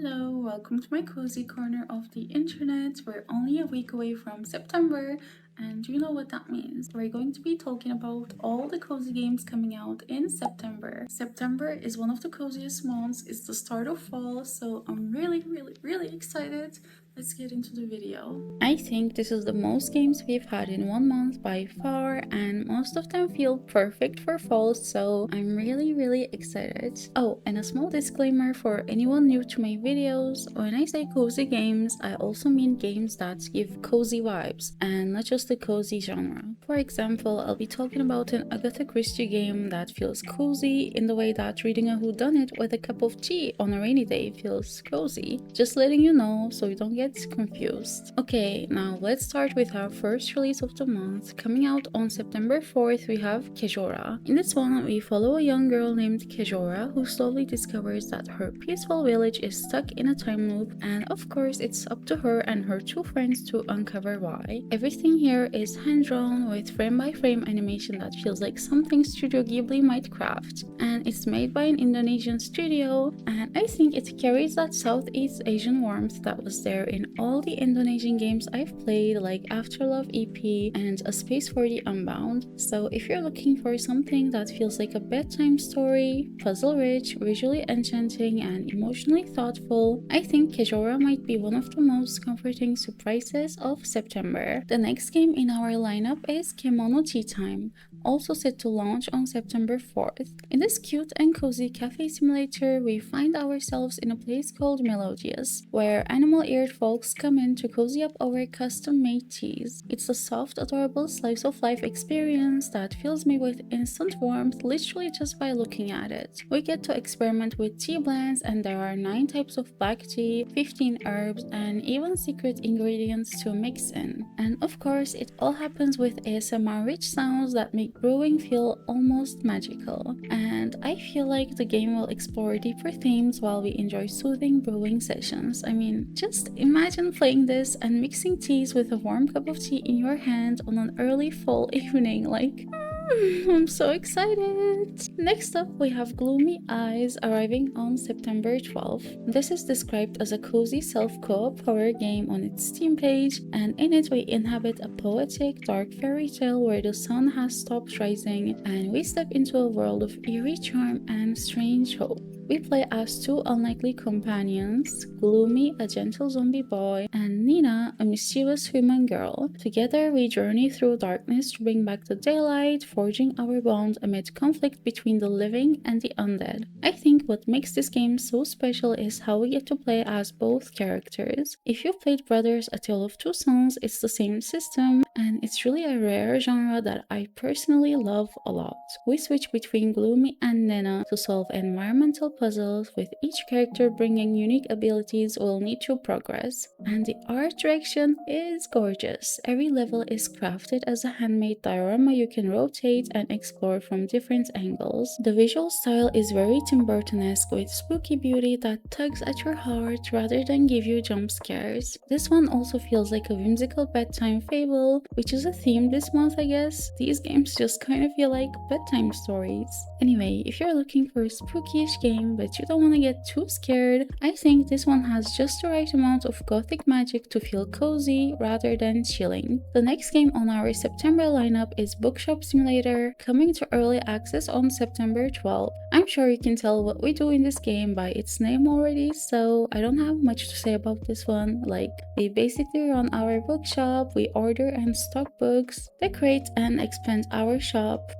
Hello, welcome to my cozy corner of the internet. We're only a week away from September, and you know what that means. We're going to be talking about all the cozy games coming out in September. September is one of the coziest months, it's the start of fall, so I'm really excited. Let's get into the video. I think this is the most games we've had in 1 month by far, and most of them feel perfect for fall, so I'm really excited. Oh, and a small disclaimer for anyone new to my videos, when I say cozy games, I also mean games that give cozy vibes, and not just the cozy genre. For example, I'll be talking about an Agatha Christie game that feels cozy in the way that reading a whodunit with a cup of tea on a rainy day feels cozy. Just letting you know so you don't get confused. Okay, now let's start with our first release of the month. Coming out on September 4th, we have Kejora. In this one, we follow a young girl named Kejora who slowly discovers that her peaceful village is stuck in a time loop, and of course it's up to her and her two friends to uncover why. Everything here is hand-drawn with frame-by-frame animation that feels like something Studio Ghibli might craft, and it's made by an Indonesian studio, and I think it carries that Southeast Asian warmth that was there in all the Indonesian games I've played, like Afterlove EP and A Space for the Unbound. So if you're looking for something that feels like a bedtime story, puzzle-rich, visually enchanting, and emotionally thoughtful, I think Kejora might be one of the most comforting surprises of September. The next game in our lineup is Kemono Teatime, also set to launch on September 4th. In this cute and cozy cafe simulator, we find ourselves in a place called Melodious, where animal-eared folks come in to cozy up over custom-made teas. It's a soft, adorable slice-of-life experience that fills me with instant warmth literally just by looking at it. We get to experiment with tea blends, and there are 9 types of black tea, 15 herbs, and even secret ingredients to mix in. And of course, it all happens with ASMR-rich sounds that make brewing feel almost magical. And I feel like the game will explore deeper themes while we enjoy soothing brewing sessions. I mean, just imagine playing this and mixing teas with a warm cup of tea in your hand on an early fall evening, like... I'm so excited! Next up, we have Gloomy Eyes arriving on September 12th. This is described as a cozy self-co-op horror game on its Steam page, and in it we inhabit a poetic, dark fairy tale where the sun has stopped rising, and we step into a world of eerie charm and strange hope. We play as 2 unlikely companions, Gloomy, a gentle zombie boy, and Nina, a mischievous human girl. Together, we journey through darkness to bring back the daylight, forging our bond amid conflict between the living and the undead. I think what makes this game so special is how we get to play as both characters. If you've played Brothers: A Tale of Two Sons, it's the same system, and it's really a rare genre that I personally love a lot. We switch between Gloomy and Nina to solve environmental puzzles, with each character bringing unique abilities we'll need to progress. And the art direction is gorgeous. Every level is crafted as a handmade diorama you can rotate and explore from different angles. The visual style is very Tim Burton-esque, with spooky beauty that tugs at your heart rather than give you jump scares. This one also feels like a whimsical bedtime fable, which is a theme this month, I guess. These games just kind of feel like bedtime stories. Anyway, if you're looking for a spooky-ish game but you don't want to get too scared, I think this one has just the right amount of gothic magic to feel cozy rather than chilling. The next game on our September lineup is Bookshop Simulator, coming to early access on September 12th. I'm sure you can tell what we do in this game by its name already, so I don't have much to say about this one. Like, we basically run our bookshop, we order and stock books, decorate and expand our shop.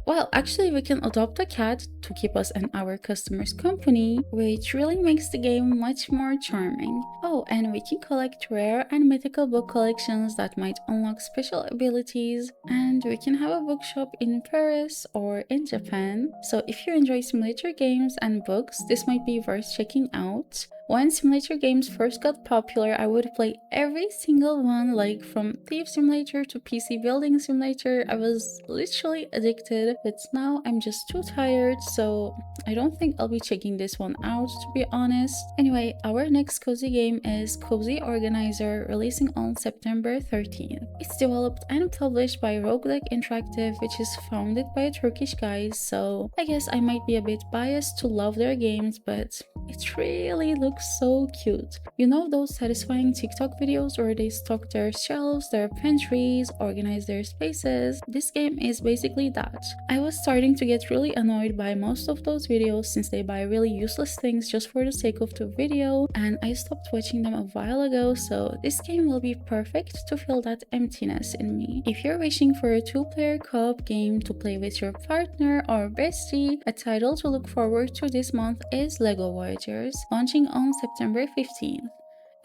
Well, actually we can adopt a cat to keep us and our customers company, which really makes the game much more charming. Oh, and we can collect rare and mythical book collections that might unlock special abilities, and we can have a bookshop in Paris or in Japan. So if you enjoy simulator games and books, this might be worth checking out. When simulator games first got popular, I would play every single one, like from Thief Simulator to PC Building Simulator. I was literally addicted, but now I'm just too tired, so I don't think I'll be checking this one out, to be honest. Anyway, our next cozy game is Cozy Organizer, releasing on September 13th. It's developed and published by Roguelike Interactive, which is founded by Turkish guys, so I guess I might be a bit biased to love their games, but it really looks looks so cute. You know those satisfying TikTok videos where they stock their shelves, their pantries, organize their spaces? This game is basically that. I was starting to get really annoyed by most of those videos since they buy really useless things just for the sake of the video, and I stopped watching them a while ago, so this game will be perfect to fill that emptiness in me. If you're wishing for a 2-player co-op game to play with your partner or bestie, a title to look forward to this month is LEGO Voyagers, launching on September 15th.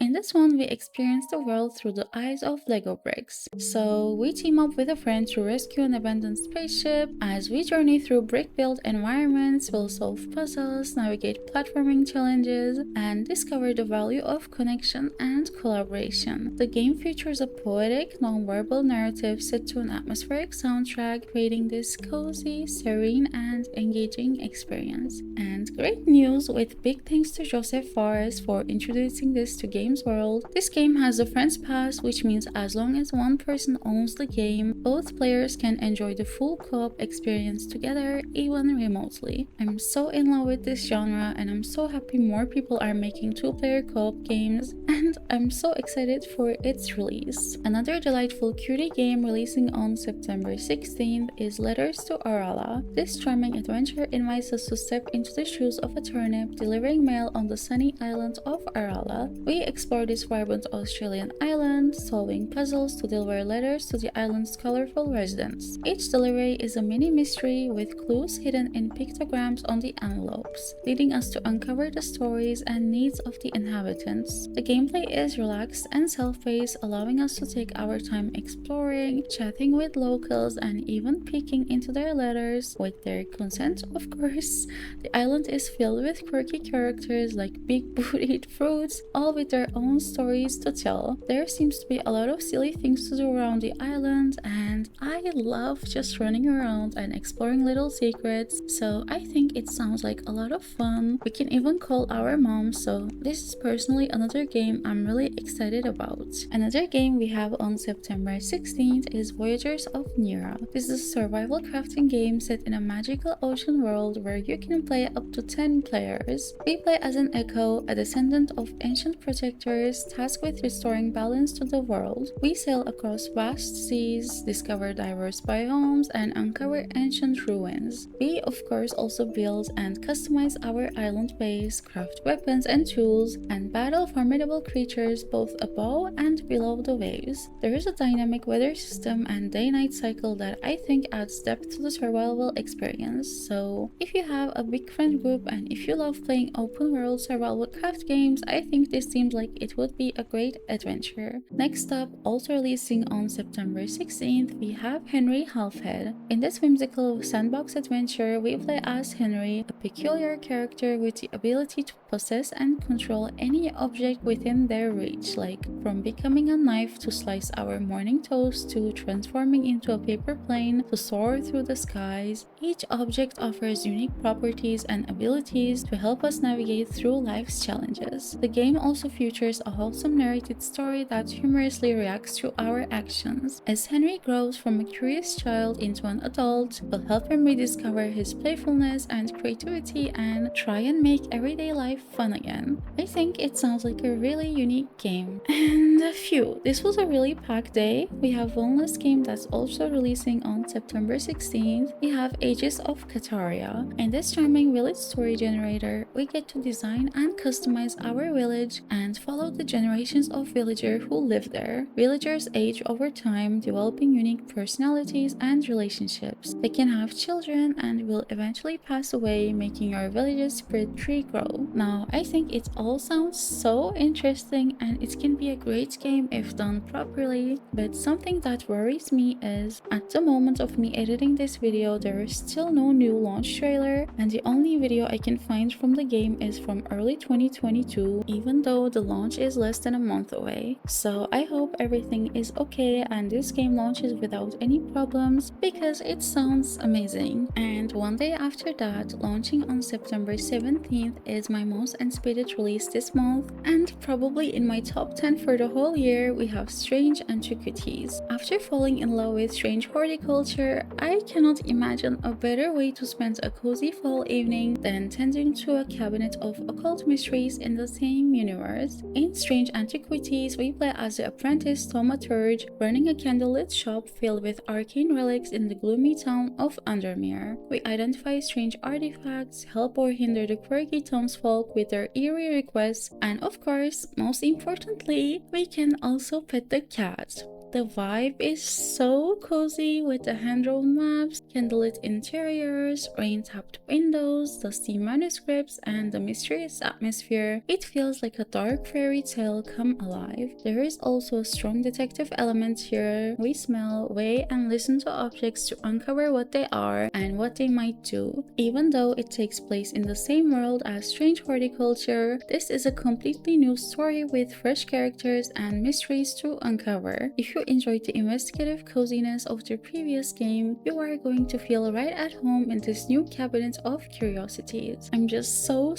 In this one, we experience the world through the eyes of Lego bricks. So we team up with a friend to rescue an abandoned spaceship. As we journey through brick-built environments, we'll solve puzzles, navigate platforming challenges, and discover the value of connection and collaboration. The game features a poetic, non-verbal narrative set to an atmospheric soundtrack, creating this cozy, serene, and engaging experience. And great news, with big thanks to Joseph Fares for introducing this to Games World. This game has a Friends Pass, which means as long as one person owns the game, both players can enjoy the full co-op experience together, even remotely. I'm so in love with this genre, and I'm so happy more people are making 2-player co-op games, and I'm so excited for its release. Another delightful cutie game releasing on September 16th is Letters to Arralla. This charming adventure invites us to step into the shoes of a turnip delivering mail on the sunny island of Arralla. We explore this vibrant Australian island, solving puzzles to deliver letters to the island's colorful residents. Each delivery is a mini mystery with clues hidden in pictograms on the envelopes, leading us to uncover the stories and needs of the inhabitants. The gameplay is relaxed and self-paced, allowing us to take our time exploring, chatting with locals, and even peeking into their letters with their consent, of course. The island is filled with quirky characters like big-bootied fruits, all with their own stories to tell. There seems to be a lot of silly things to do around the island, and I love just running around and exploring little secrets, so I think it sounds like a lot of fun. We can even call our mom, so this is personally another game I'm really excited about. Another game we have on September 16th is Voyagers of Nera. This is a survival crafting game set in a magical ocean world where you can play up to 10 players. We play as an echo, a descendant of ancient protectors tasked with restoring balance to the world. We sail across vast seas, discover diverse biomes, and uncover ancient ruins. We, of course, also build and customize our island base, craft weapons and tools, and battle formidable creatures both above and below the waves. There is a dynamic weather system and day-night cycle that I think adds depth to the survival experience. So if you have a big friend group and if you love playing open world survival craft games, I think this seems like it would be a great adventure. Next up, also releasing on September 16th, we have Henry Halfhead. In this whimsical sandbox adventure, we play as Henry, a peculiar character with the ability to possess and control any object within their reach, like from becoming a knife to slice our morning toast to transforming into a paper plane to soar through the skies. Each object offers unique properties and abilities to help us navigate through life's challenges. The game also features a wholesome narrated story that humorously reacts to our actions. As Henry grows from a curious child into an adult, we'll help him rediscover his playfulness and creativity and try and make everyday life fun again. I think it sounds like a really unique game. And phew, this was a really packed day. We have one last game that's also releasing on September 16th. We have Ages of Cataria. In this charming village story generator, we get to design and customize our village and follow the generations of villagers who live there. Villagers age over time, developing unique personalities and relationships. They can have children and will eventually pass away, making your village's spirit tree grow. Now, I think it all sounds so interesting and it can be a great game if done properly, but something that worries me is, at the moment of me editing this video, there is still no new launch trailer, and the only video I can find from the game is from early 2022, even though the launch is less than a month away. So I hope everything is okay and this game launches without any problems, because it sounds amazing. And one day after that, launching on September 17th, is my most anticipated release this month, and probably in my top 10 for the whole year, we have Strange Antiquities. After falling in love with strange horticulture, I cannot imagine a better way to spend a cozy fall evening than tending to a cabinet of occult mysteries in the same universe. In Strange Antiquities, we play as the apprentice thaumaturge running a candlelit shop filled with arcane relics in the gloomy town of Undermere. We identify strange artifacts, help or hinder the quirky townsfolk with their eerie requests, and of course, most importantly, we can also pet the cat. The vibe is so cozy with the hand-drawn maps, candlelit interiors, rain-tapped windows, dusty manuscripts, and the mysterious atmosphere. It feels like a dark fairy tale come alive. There is also a strong detective element here. We smell, weigh, and listen to objects to uncover what they are and what they might do. Even though it takes place in the same world as Strange Horticulture, this is a completely new story with fresh characters and mysteries to uncover. If you enjoyed the investigative coziness of the previous game, you are going to feel right at home in this new cabinet of curiosities. I'm just so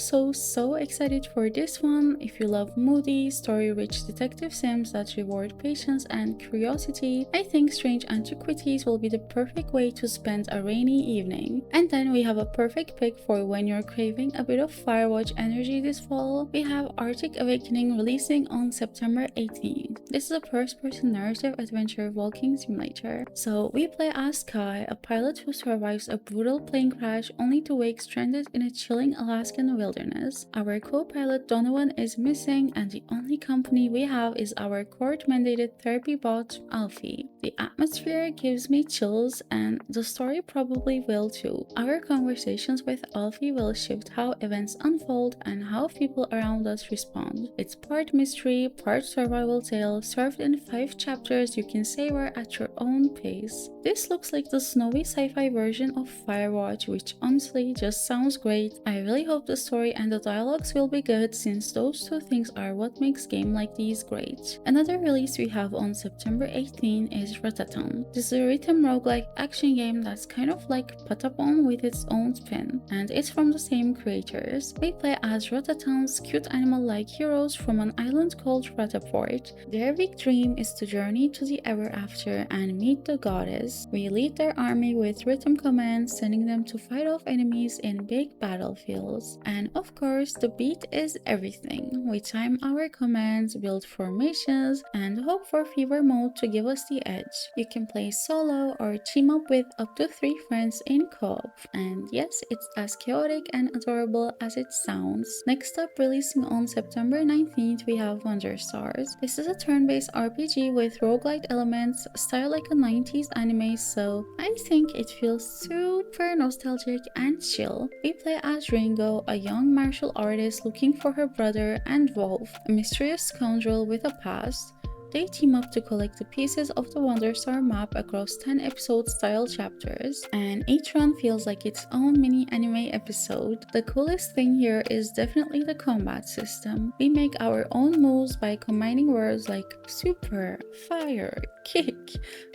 excited for this one. If you love moody, story-rich detective sims that reward patience and curiosity, I think Strange Antiquities will be the perfect way to spend a rainy evening. And then we have a perfect pick for when you're craving a bit of Firewatch energy this fall. We have Arctic Awakening releasing on September 18th. This is a first-person narrative adventure walking simulator. So we play as Sky, a pilot who survives a brutal plane crash only to wake stranded in a chilling Alaskan wilderness. Our co-pilot Donovan is missing, and the only company we have is our court-mandated therapy bot, Alfie. The atmosphere gives me chills, and the story probably will too. Our conversations with Alfie will shift how events unfold and how people around us respond. It's part mystery, part survival tale, served in 5 chapters you can savor at your own pace. This looks like the snowy sci-fi version of Firewatch, which honestly just sounds great. I really hope the story and the dialogues will be good, since those two things are what makes games like these great. Another release we have on September 18 is Ratatan. This is a rhythm roguelike action game that's kind of like Patapon with its own spin, and it's from the same creators. We play as Ratatan's cute animal-like heroes from an island called Rataport. Their big dream is to journey to the ever after and meet the goddess. We lead their army with rhythm commands, sending them to fight off enemies in big battlefields. And of course, the beat is everything. We time our commands, build formations, and hope for fever mode to give us the edge. You can play solo or team up with up to 3 friends in co-op. And yes, it's as chaotic and adorable as it sounds. Next up, releasing on September 19th, we have Wonder Stars. This is a turn-based RPG with roguelite elements, styled like a 90s anime, so I think it feels super nostalgic and chill. We play as Ringo, a young martial artist looking for her brother, and Wolf, a mysterious scoundrel with a past. They team up to collect the pieces of the Wonder Star map across 10 episode-style chapters, and each run feels like its own mini anime episode. The coolest thing here is definitely the combat system. We make our own moves by combining words like super, fire, kick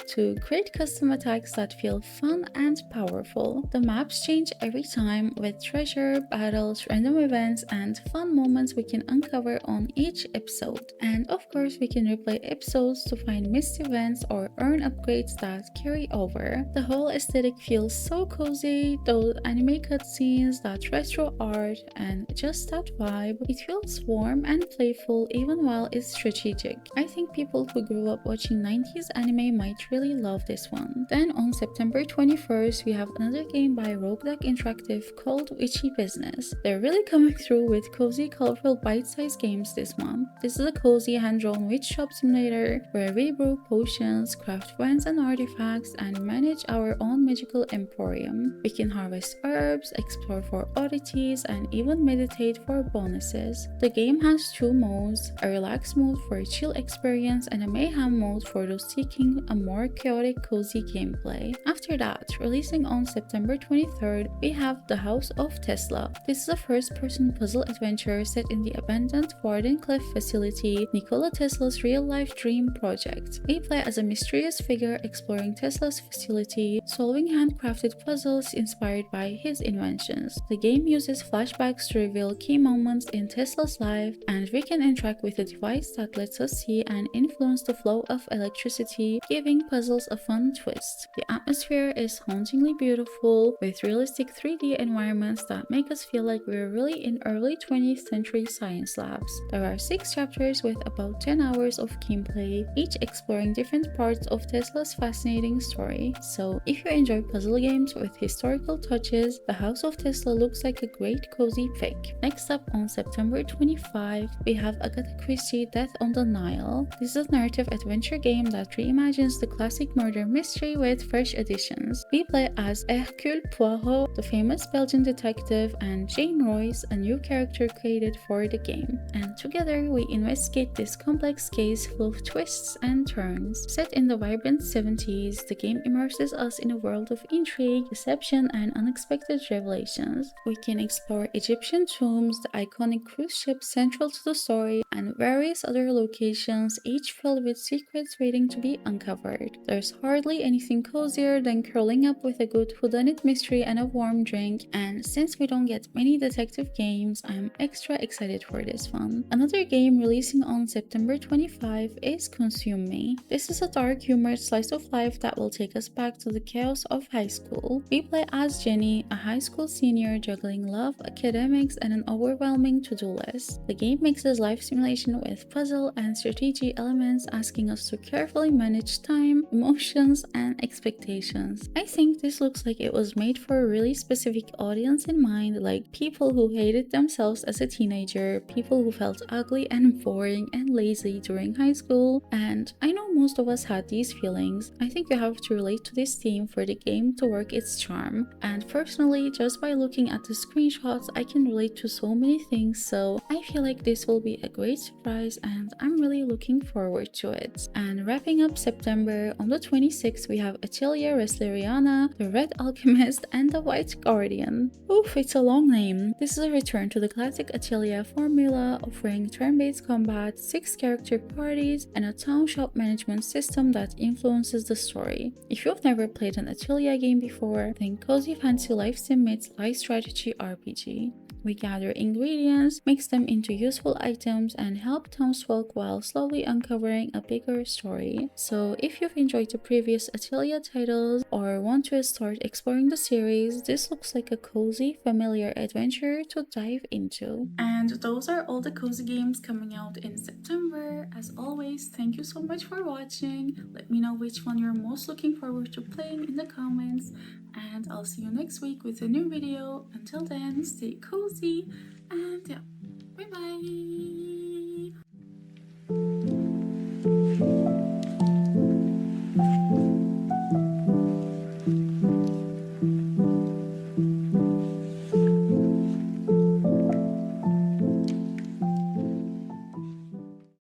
to create custom attacks that feel fun and powerful. The maps change every time, with treasure, battles, random events, and fun moments we can uncover on each episode. And of course, we can replay episodes to find missed events or earn upgrades that carry over. The whole aesthetic feels so cozy, those anime cutscenes, that retro art, and just that vibe. It feels warm and playful even while it's strategic. I think people who grew up watching 90s anime might really love this one. Then on September 21st, we have another game by Rogueduck Interactive called Witchy Business. They're really coming through with cozy, colorful, bite-sized games this month. This is a cozy, hand-drawn Bookshop Simulator where we brew potions, craft wands and artifacts, and manage our own magical emporium. We can harvest herbs, explore for oddities, and even meditate for bonuses. The game has 2 modes, a relaxed mode for a chill experience and a mayhem mode for those seeking a more chaotic, cozy gameplay. After that, releasing on September 23rd, we have The House of Tesla. This is a first-person puzzle adventure set in the abandoned Wardenclyffe facility, Nikola Tesla's real-life life dream project. We play as a mysterious figure exploring Tesla's facility, solving handcrafted puzzles inspired by his inventions. The game uses flashbacks to reveal key moments in Tesla's life, and we can interact with a device that lets us see and influence the flow of electricity, giving puzzles a fun twist. The atmosphere is hauntingly beautiful, with realistic 3D environments that make us feel like we're really in early 20th century science labs. There are 6 chapters with about 10 hours of gameplay, each exploring different parts of Tesla's fascinating story. So if you enjoy puzzle games with historical touches, the House of Tesla looks like a great cozy pick. Next up on September 25, we have Agatha Christie Death on the Nile. This is a narrative adventure game that reimagines the classic murder mystery with fresh additions. We play as Hercule Poirot, the famous Belgian detective, and Jane Royce, a new character created for the game. And together we investigate this complex case full of twists and turns. Set in the vibrant 70s, the game immerses us in a world of intrigue, deception, and unexpected revelations. We can explore Egyptian tombs, the iconic cruise ship central to the story, and various other locations, each filled with secrets waiting to be uncovered. There's hardly anything cozier than curling up with a good whodunit mystery and a warm drink, and since we don't get many detective games, I'm extra excited for this one. Another game releasing on September 25 is Consume Me. This is a dark humored slice of life that will take us back to the chaos of high school. We play as Jenny, a high school senior juggling love, academics, and an overwhelming to-do list. The game mixes life simulation with puzzle and strategy elements, asking us to carefully manage time, emotions, and expectations. I think this looks like it was made for a really specific audience in mind, like people who hated themselves as a teenager, people who felt ugly and boring and lazy during high school, and I know most of us had these feelings. I think you have to relate to this theme for the game to work its charm, and personally, just by looking at the screenshots, I can relate to so many things, so I feel like this will be a great surprise and I'm really looking forward to it. And wrapping up September, on the 26th we have Atelier, Resleriana, the Red Alchemist, and the White Guardian. Oof, it's a long name. This is a return to the classic Atelier formula, offering turn-based combat, 6 character parties, and a town shop management system that influences the story. If you've never played an Atelier game before, then cozy fancy life sim meets life strategy RPG. We gather ingredients, mix them into useful items, and help townsfolk while slowly uncovering a bigger story. So if you've enjoyed the previous Atelier titles or want to start exploring the series, this looks like a cozy, familiar adventure to dive into. And those are all the cozy games coming out in September. As always, thank you so much for watching. Let me know which one you're most looking forward to playing in the comments, and I'll see you next week with a new video. Until then, stay cozy and yeah, bye bye.